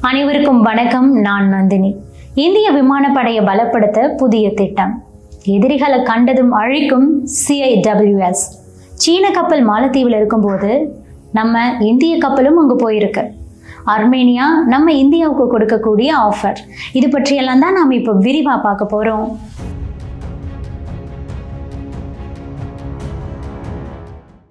அனைவருக்கும் வணக்கம். நான் நந்தினி. இந்திய விமானப்படையை பலப்படுத்த புதிய திட்டம். எதிரிகளை கண்டதும் அழிக்கும் CIWS. சீன கப்பல் மாலத்தீவில் இருக்கும்போது நம்ம இந்திய கப்பலும் அங்கே போயிருக்கு. அர்மேனியா நம்ம இந்தியாவுக்கு கொடுக்கக்கூடிய ஆஃபர், இது பற்றியெல்லாம் தான் நாம் இப்போ விரிவாக பார்க்க போகிறோம்.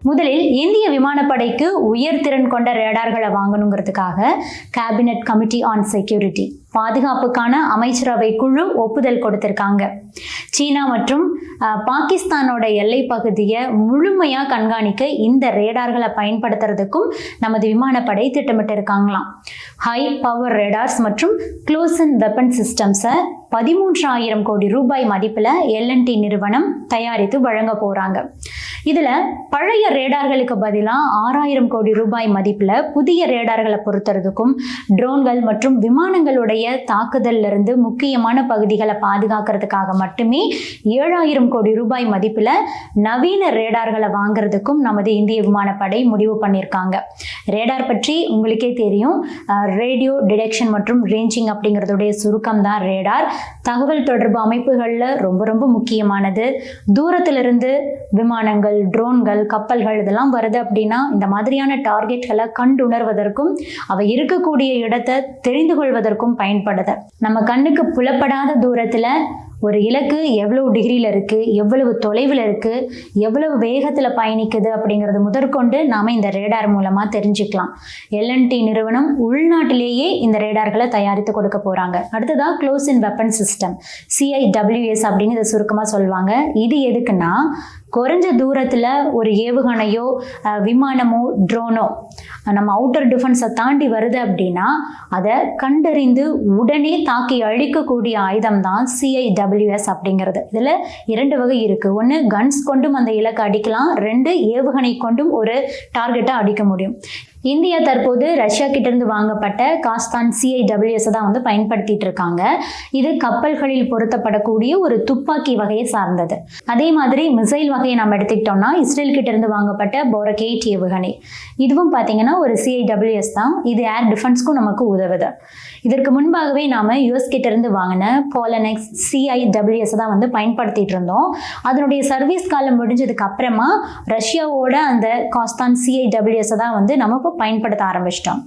முதலில் இந்திய விமானப்படைக்கு உயர்திறன் கொண்ட ரேடார்களை வாங்கணுங்கிறதுக்காக கேபினட் கமிட்டி ஆன் செக்யூரிட்டி, பாதுகாப்புக்கான அமைச்சரவை குழு ஒப்புதல் கொடுத்திருக்காங்க. சீனா மற்றும் பாகிஸ்தானோட எல்லை பகுதியை முழுமையாக கண்காணிக்க இந்த ரேடார்களை பயன்படுத்துறதுக்கும் நமது விமானப்படை திட்டமிட்டு இருக்காங்களாம். ஹை பவர் ரேடார்ஸ் மற்றும் க்ளோஸ் அண்ட் வெப்பன் சிஸ்டம்ஸை 13,000 கோடி ரூபாய் மதிப்பில் LNT நிறுவனம் தயாரித்து வழங்க போகிறாங்க. இதில் பழைய ரேடார்களுக்கு பதிலாக 6,000 கோடி ரூபாய் மதிப்பில் புதிய ரேடார்களை பொறுத்துறதுக்கும், ட்ரோன்கள் மற்றும் விமானங்களுடைய தாக்குதல்ல இருந்து முக்கியமான பகுதிகளை பாதுகாக்கிறதுக்காக மட்டுமே 7,000 கோடி ரூபாய் மதிப்பில் நவீன ரேடார்களை வாங்குறதுக்கும் நமது இந்திய விமானப்படை முடிவு பண்ணியிருக்காங்க. ரேடார் பற்றி உங்களுக்கே தெரியும். ரேடியோ டிடெக்ஷன் மற்றும் ரேஞ்சிங் அப்படிங்கிறதுடைய சுருக்கம் தான் ரேடார். தகவல் தொடர்பு அமைப்புகளில் ரொம்ப ரொம்ப முக்கியமானது. தூரத்திலிருந்து விமானங்கள், ட்ரோன்கள், கப்பல்கள் இதெல்லாம் வருது அப்படின்னா இந்த மாதிரியான டார்கெட்களை கண்டுணர்வதற்கும் அவை இருக்கக்கூடிய இடத்தை தெரிந்து கொள்வதற்கும் பயன்படுது. நம்ம கண்ணுக்கு புலப்படாத தூரத்தில் ஒரு இலக்கு எவ்வளவு டிகிரியில் இருக்குது, எவ்வளவு தொலைவில் இருக்குது, எவ்வளவு வேகத்தில் பயணிக்குது அப்படிங்கிறது முதற்கொண்டு நாம் இந்த ரேடார் மூலமாக தெரிஞ்சுக்கலாம். LNT நிறுவனம் உள்நாட்டிலேயே இந்த ரேடார்களை தயாரித்து கொடுக்க போகிறாங்க. அடுத்ததாக close and weapon system, CIWS அப்படின்னு இதை சுருக்கமாக சொல்லுவாங்க. இது எதுக்குன்னா, குறைஞ்ச தூரத்தில் ஒரு ஏவுகணையோ விமானமோ ட்ரோனோ நம்ம அவுட்டர் டிஃபென்ஸை தாண்டி வருது அப்படின்னா அதை கண்டறிந்து உடனே தாக்கி அழிக்கக்கூடிய ஆயுதம் தான் CIWS அப்படிங்கிறது. இதில் 2 வகை இருக்குது. ஒன்று, கன்ஸ் கொண்டும் அந்த இலக்கை அடிக்கலாம். 2, ஏவுகணை கொண்டும் ஒரு டார்கெட்டை அடிக்க முடியும். இந்தியா தற்போது ரஷ்யா கிட்டேருந்து வாங்கப்பட்ட காஸ்தான் CIWS தான் பயன்படுத்திட்டு இருக்காங்க. இது கப்பல்களில் பொருத்தப்படக்கூடிய ஒரு துப்பாக்கி வகையை சார்ந்தது. அதே மாதிரி மிசைல் வகையை நம்ம எடுத்துக்கிட்டோம்னா இஸ்ரேல் கிட்டேருந்து வாங்கப்பட்ட போரக் 8 ஏவுகணை, இதுவும் பார்த்தீங்கன்னா ஒரு CIWS தான். இது ஏர் டிஃபென்ஸ்க்கும் நமக்கு உதவுது. இதற்கு முன்பாகவே நாம் US கிட்டேருந்து வாங்கின போலனெக்ஸ் CIWS தான் பயன்படுத்திட்டு இருந்தோம். அதனுடைய சர்வீஸ் காலம் முடிஞ்சதுக்கு அப்புறமா ரஷ்யாவோட அந்த காஸ்தான் CIWS தான் நம்ம பயன்படுத்த ஆரம்பிச்சிட்டோம்.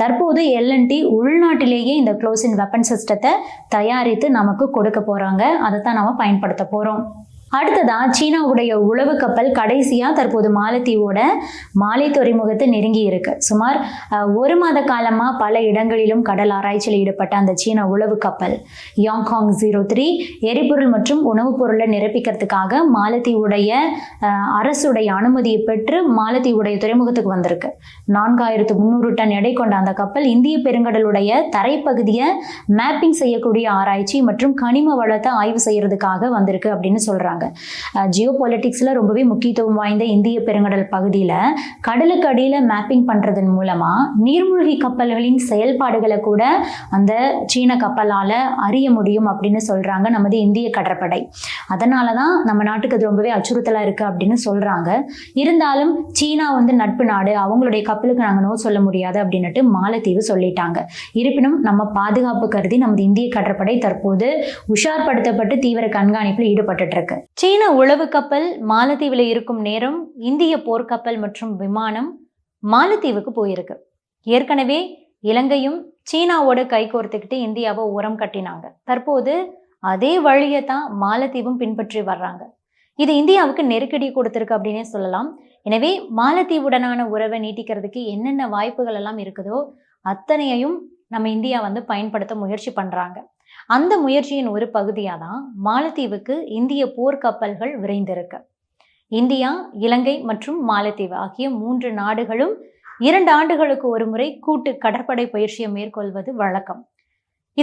தற்போது LNT உள்நாட்டிலேயே இந்த க்ளோஸ் அண்ட் வெப்பன் சிஸ்டத்தை தயாரித்து நமக்கு கொடுக்க போறாங்க. அதை தான் நாம பயன்படுத்த போறோம். அடுத்ததா சீனாவுடைய உளவு கப்பல் கடைசியாக தற்போது மாலத்தீவோட மாலை துறைமுகத்தை நெருங்கி இருக்கு. சுமார் 1 மாத காலமாக பல இடங்களிலும் கடல் ஆராய்ச்சியில் ஈடுபட்ட அந்த சீன உளவு கப்பல் யாங்காங் 03 எரிபொருள் மற்றும் உணவுப் பொருளை நிரப்பிக்கிறதுக்காக மாலத்தீவுடைய அரசுடைய அனுமதியை பெற்று மாலத்தீவுடைய துறைமுகத்துக்கு வந்திருக்கு. 4,300 டன் எடை கொண்ட அந்த கப்பல் இந்திய பெருங்கடலுடைய தரைப்பகுதியை மேப்பிங் செய்யக்கூடிய ஆராய்ச்சி மற்றும் கனிம வளத்தை ஆய்வு செய்யறதுக்காக வந்திருக்கு அப்படின்னு சொல்றாங்க. ஜியோ பொலிட்டிக்ஸ்ல ரொம்பவே முக்கியத்துவம் வாய்ந்த இந்திய பெருங்கடல் பகுதியில் கடலுக்கு அடியில் மேப்பிங் பண்றதன் மூலமா நீர்மூழ்கி கப்பல்களின் செயல்பாடுகளை கூட அந்த சீன கப்பலால அறிய முடியும் அப்படின்னு சொல்றாங்க நமது இந்திய கடற்படை. அதனாலதான் நம்ம நாட்டுக்கு அது ரொம்பவே அச்சுறுத்தலா இருக்கு அப்படின்னு சொல்றாங்க. இருந்தாலும் சீனா நட்பு நாடு, அவங்களுடைய கப்பலுக்கு நாங்கள் நோ சொல்ல முடியாது அப்படின்னுட்டு மாலத்தீவு சொல்லிட்டாங்க. இருப்பினும் நம்ம பாதுகாப்பு கருதி நமது இந்திய கடற்படை தற்போது உஷார்படுத்தப்பட்டு தீவிர கண்காணிப்பில் ஈடுபட்டு இருக்கு. சீன உளவு கப்பல் மாலத்தீவில் இருக்கும் நேரம் இந்திய போர்க்கப்பல் மற்றும் விமானம் மாலத்தீவுக்கு போயிருக்கு. ஏற்கனவே இலங்கையும் சீனாவோட கைகோர்த்துக்கிட்டு இந்தியாவை உரம் கட்டினாங்க. தற்போது அதே வழியை தான் மாலத்தீவும் பின்பற்றி வர்றாங்க. இது இந்தியாவுக்கு நெருக்கடி கொடுத்திருக்கு அப்படின்னே சொல்லலாம். எனவே மாலத்தீவுடனான உறவை நீட்டிக்கிறதுக்கு என்னென்ன வாய்ப்புகள் எல்லாம் இருக்குதோ அத்தனையையும் நம்ம இந்தியா பயன்படுத்த முயற்சி பண்றாங்க. அந்த முயற்சியின் ஒரு பகுதியாக தான் மாலத்தீவுக்கு இந்திய போர்க்கப்பல்கள் விரைந்திருக்கு. இந்தியா, இலங்கை மற்றும் மாலத்தீவு ஆகிய 3 நாடுகளும் 2 ஆண்டுகளுக்கு ஒரு முறை கூட்டு கடற்படை பயிற்சியை மேற்கொள்வது வழக்கம்.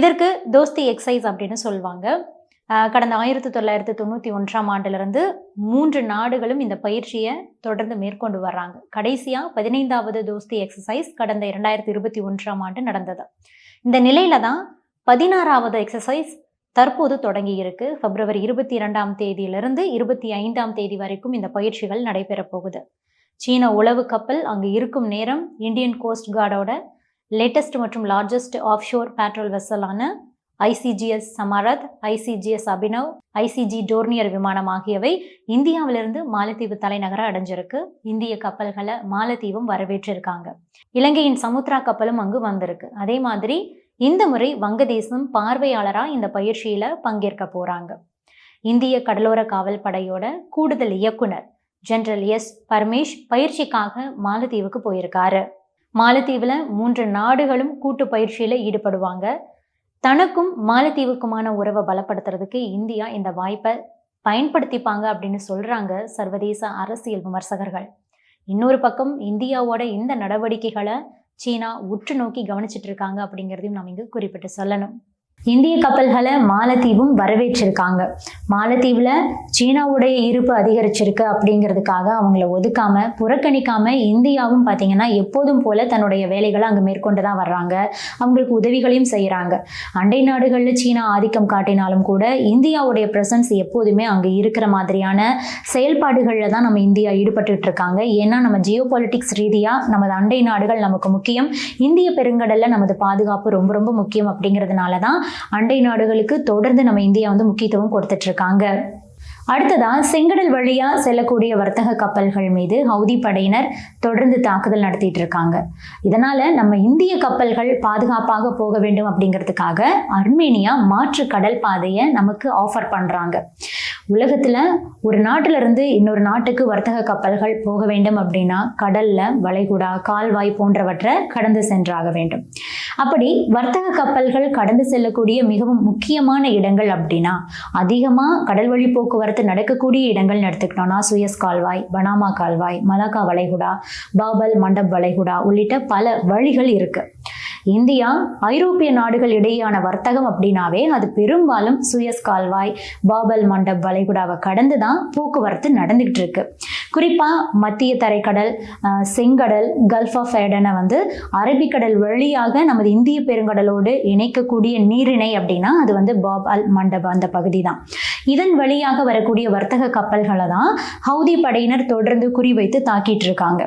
இதற்கு தோஸ்தி எக்ஸைஸ் அப்படின்னு சொல்லுவாங்க. கடந்த 1991ஆம் ஆண்டிலிருந்து 3 நாடுகளும் இந்த பயிற்சியை தொடர்ந்து மேற்கொண்டு வர்றாங்க. கடைசியா 15வது தோஸ்தி எக்ஸசைஸ் கடந்த 2021ஆம் ஆண்டு நடந்தது. இந்த நிலையில தான் 16வது எக்ஸசைஸ் தற்போது தொடங்கி இருக்கு. பிப்ரவரி 22ஆம் தேதியிலிருந்து 25ஆம் தேதி வரைக்கும் இந்த பயிற்சிகள் நடைபெற போகுது. சீன உளவு கப்பல் அங்கு இருக்கும் நேரம் இந்தியன் கோஸ்ட் கார்டோட லேட்டஸ்ட் மற்றும் லார்ஜஸ்ட் ஆஃப் ஷோர் பேட்ரோல் வெசலான ICGS Samarth, ICGS Abhinav, ICG Dornier விமானம் ஆகியவை இந்தியாவிலிருந்து மாலத்தீவு தலைநகரை அடைஞ்சிருக்கு. இந்திய கப்பல்களை மாலத்தீவும் வரவேற்றிருக்காங்க. இலங்கையின் சமுத்ரா கப்பலும் அங்கு வந்திருக்கு. அதே மாதிரி இந்த முறை வங்கதேசம் பார்வையாளரா இந்த பயிற்சியில பங்கேற்க போறாங்க. இந்திய கடலோர காவல் படையோட கூடுதல் இயக்குனர் ஜெனரல் எஸ் பரமேஷ் பயிற்சிக்காக மாலத்தீவுக்கு போயிருக்காரு. மாலத்தீவுல 3 நாடுகளும் கூட்டு பயிற்சியில ஈடுபடுவாங்க. தனக்கும் மாலத்தீவுக்குமான உறவை பலப்படுத்துறதுக்கு இந்தியா இந்த வாய்ப்பை பயன்படுத்திப்பாங்க அப்படின்னு சொல்றாங்க சர்வதேச அரசியல் விமர்சகர்கள். இன்னொரு பக்கம் இந்தியாவோட இந்த நடவடிக்கைகளை சீனா உற்று நோக்கி கவனிச்சிட்டு இருக்காங்க அப்படிங்கிறதையும் நாம் இங்கு குறிப்பிட்டு சொல்லணும். இந்திய கப்பல்களை மாலத்தீவும் வரவேற்றிருக்காங்க. மாலத்தீவுல சீனாவுடைய இருப்பு அதிகரிச்சிருக்கு அப்படிங்கிறதுக்காக அவங்கள ஒதுக்காம புறக்கணிக்காம இந்தியாவும் பார்த்தீங்கன்னா எப்போதும் போல தன்னுடைய வேலைகளை அங்கே மேற்கொண்டு தான் வர்றாங்க. அவங்களுக்கு உதவிகளையும் செய்கிறாங்க. அண்டை நாடுகளில் சீனா ஆதிக்கம் காட்டினாலும் கூட இந்தியாவுடைய ப்ரெசன்ஸ் எப்போதுமே அங்கே இருக்கிற மாதிரியான செயல்பாடுகளில் தான் நம்ம இந்தியா ஈடுபட்டு இருக்காங்க. ஏன்னா நம்ம ஜியோ பாலிட்டிக்ஸ் ரீதியாக நமது அண்டை நாடுகள் நமக்கு முக்கியம். இந்திய பெருங்கடலில் நமது பாதுகாப்பு ரொம்ப ரொம்ப முக்கியம். அப்படிங்கிறதுனால தான் அண்டை நாடுகளுக்கு தொடர்ந்து நம்ம இந்தியா முக்கியத்துவம் கொடுத்துட்டு இருக்காங்க. அடுத்ததா செங்கடல் வழியா செல்லக்கூடிய வர்த்தக கப்பல்கள் மீது ஹவுதி படையினர் தொடர்ந்து தாக்குதல் நடத்திட்டு இருக்காங்க. இதனால நம்ம இந்திய கப்பல்கள் பாதுகாப்பாக போக வேண்டும் அப்படிங்கிறதுக்காக அர்மேனியா மாற்று கடல் பாதையை நமக்கு ஆஃபர் பண்றாங்க. உலகத்துல ஒரு நாட்டுல இருந்து இன்னொரு நாட்டுக்கு வர்த்தக கப்பல்கள் போக வேண்டும் அப்படின்னா கடல்ல வளைகுடா, கால்வாய் போன்றவற்றை கடந்து சென்றாக வேண்டும். அப்படி வர்த்தக கப்பல்கள் கடந்து செல்லக்கூடிய மிகவும் முக்கியமான இடங்கள் அப்படின்னா அதிகமா கடல் வழி போக்குவரத்து நடக்கக்கூடிய இடங்கள் எடுத்துக்கிட்டோம்னா சுயஸ் கால்வாய், பனாமா கால்வாய், மலாக்கா வளைகுடா, பாபல் மண்டப் வளைகுடா உள்ளிட்ட பல வழிகள் இருக்கு. இந்தியா ஐரோப்பிய நாடுகள் இடையேயான வர்த்தகம் அப்படின்னாவே அது பெரும்பாலும் சுயஸ் கால்வாய், பாபல் மண்டப் வளைகுடாவை கடந்து தான் போக்குவரத்து நடந்துகிட்டு இருக்கு. குறிப்பா மத்திய தரைக்கடல், செங்கடல், கல்ஃப் ஆஃப் ஏடனை அரபிக்கடல் வழியாக நமது இந்திய பெருங்கடலோடு இணைக்கக்கூடிய நீரிணை அப்படின்னா அது பாப் அல் மண்டப் அந்த பகுதி தான். இதன் வழியாக வரக்கூடிய வர்த்தக கப்பல்களை தான் ஹவுதி படையினர் தொடர்ந்து குறிவைத்து தாக்கிட்டு இருக்காங்க.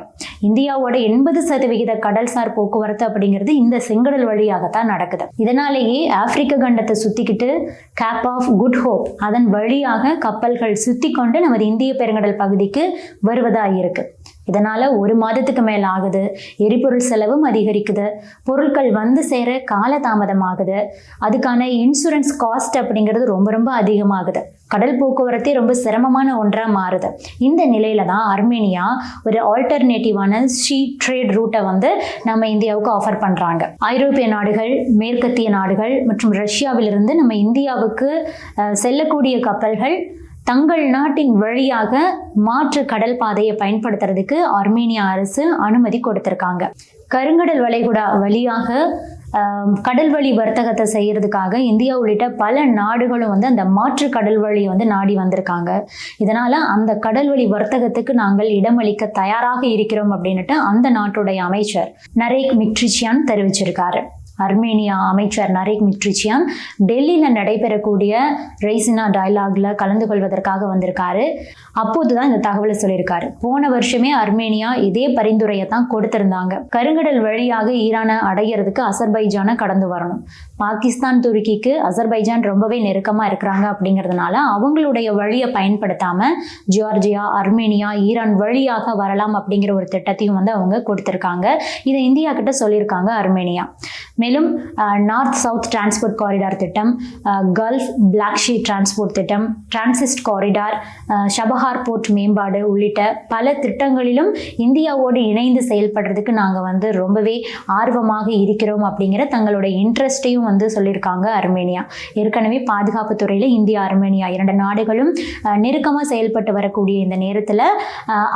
இந்தியாவோட 80% கடல்சார் போக்குவரத்து அப்படிங்கிறது இந்த செங்கடல் வழியாகத்தான் நடக்குது. இதனாலேயே ஆப்பிரிக்க கண்டத்தை சுத்திக்கிட்டு கேப் ஆஃப் குட் ஹோப் அதன் வழியாக கப்பல்கள் சுத்தி கொண்டு நமது இந்திய பெருங்கடல் பகுதிக்கு வருவதா இருக்கு. இதனால 1 மாதத்துக்கு மேல ஆகுது. எரிபொருள் செலவும் அதிகரிக்குது. பொருட்கள் சேர கால தாமதமாகுது. அதுக்கான இன்சூரன்ஸ் காஸ்ட் அப்படிங்கிறது ரொம்ப ரொம்ப அதிகமாகுது. கடல் போக்குவரத்தே ரொம்ப சிரமமான ஒன்றா மாறுது. இந்த நிலையில தான் அர்மேனியா ஒரு ஆல்டர்னேட்டிவான ஷீ ட்ரேட் ரூட்டை நம்ம இந்தியாவுக்கு ஆஃபர் பண்றாங்க. ஐரோப்பிய நாடுகள், மேற்கத்திய நாடுகள் மற்றும் ரஷ்யாவிலிருந்து நம்ம இந்தியாவுக்கு செல்லக்கூடிய கப்பல்கள் தங்கள் நாட்டின் வழியாக மாற்று கடல் பாதையை பயன்படுத்துறதுக்கு அர்மேனியா அரசு அனுமதி கொடுத்திருக்காங்க. கருங்கடல் வளைகுடா வழியாக கடல் வழி வர்த்தகத்தை செய்யறதுக்காக இந்தியா உள்ளிட்ட பல நாடுகளும் அந்த மாற்று கடல் வழியை நாடி வந்திருக்காங்க. இதனால அந்த கடல் வழி வர்த்தகத்துக்கு நாங்கள் இடமளிக்க தயாராக இருக்கிறோம் அப்படின்னுட்டு அந்த நாட்டுடைய அமைச்சர் நரேக் மிக்ட்ரிச்சியான் தெரிவிச்சிருக்காரு. அர்மேனியா அமைச்சர் நரேக் மிக்ட்ரிச்சியான் டெல்லியில நடைபெறக்கூடிய ரெய்சினா டயலாக்ல கலந்து கொள்வதற்காக வந்திருக்காரு. அப்போதுதான் இந்த தகவலை சொல்லியிருக்காரு. போன வருஷமே அர்மேனியா இதே பரிந்துரையை தான் கொடுத்திருந்தாங்க. கருங்கடல் வழியாக ஈரானை அடையிறதுக்கு அசர்பைஜானை கடந்து வரணும். பாகிஸ்தான், துருக்கிக்கு அசர்பைஜான் ரொம்பவே நெருக்கமா இருக்கிறாங்க. அப்படிங்கிறதுனால அவங்களுடைய வழியை பயன்படுத்தாம ஜியார்ஜியா, அர்மேனியா, ஈரான் வழியாக வரலாம் அப்படிங்கிற ஒரு திட்டத்தையும் அவங்க கொடுத்திருக்காங்க. இதை இந்தியா கிட்ட சொல்லியிருக்காங்க அர்மேனியா. மேலும் நார்த் சவுத் டிரான்ஸ்போர்ட் காரிடார் திட்டம், கல்ஃப் பிளாக் ஷீ டிரான்ஸ்போர்ட் திட்டம், டிரான்சிஸ்ட் காரிடார், ஷபஹார் போர்ட் மேம்பாடு உள்ளிட்ட பல திட்டங்களிலும் இந்தியாவோடு இணைந்து செயல்படுறதுக்கு நாங்கள் ரொம்பவே ஆர்வமாக இருக்கிறோம் அப்படிங்கிற தங்களுடைய இன்ட்ரெஸ்டையும் சொல்லியிருக்காங்க அர்மேனியா. ஏற்கனவே பாதுகாப்பு துறையில் இந்தியா, அர்மேனியா 2 நாடுகளும் நெருக்கமாக செயல்பட்டு வரக்கூடிய இந்த நேரத்தில்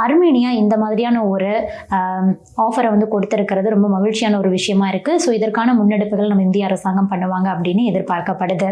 அர்மேனியா இந்த மாதிரியான ஒரு ஆஃபரை கொடுத்திருக்கிறது ரொம்ப மகிழ்ச்சியான ஒரு விஷயமா இருக்கு. ஸோ இதற்கான முன்னெடுப்புகள் நம்ம இந்திய அரசாங்கம் பண்ணுவாங்க அப்படின்னு எதிர்பார்க்கப்படுது.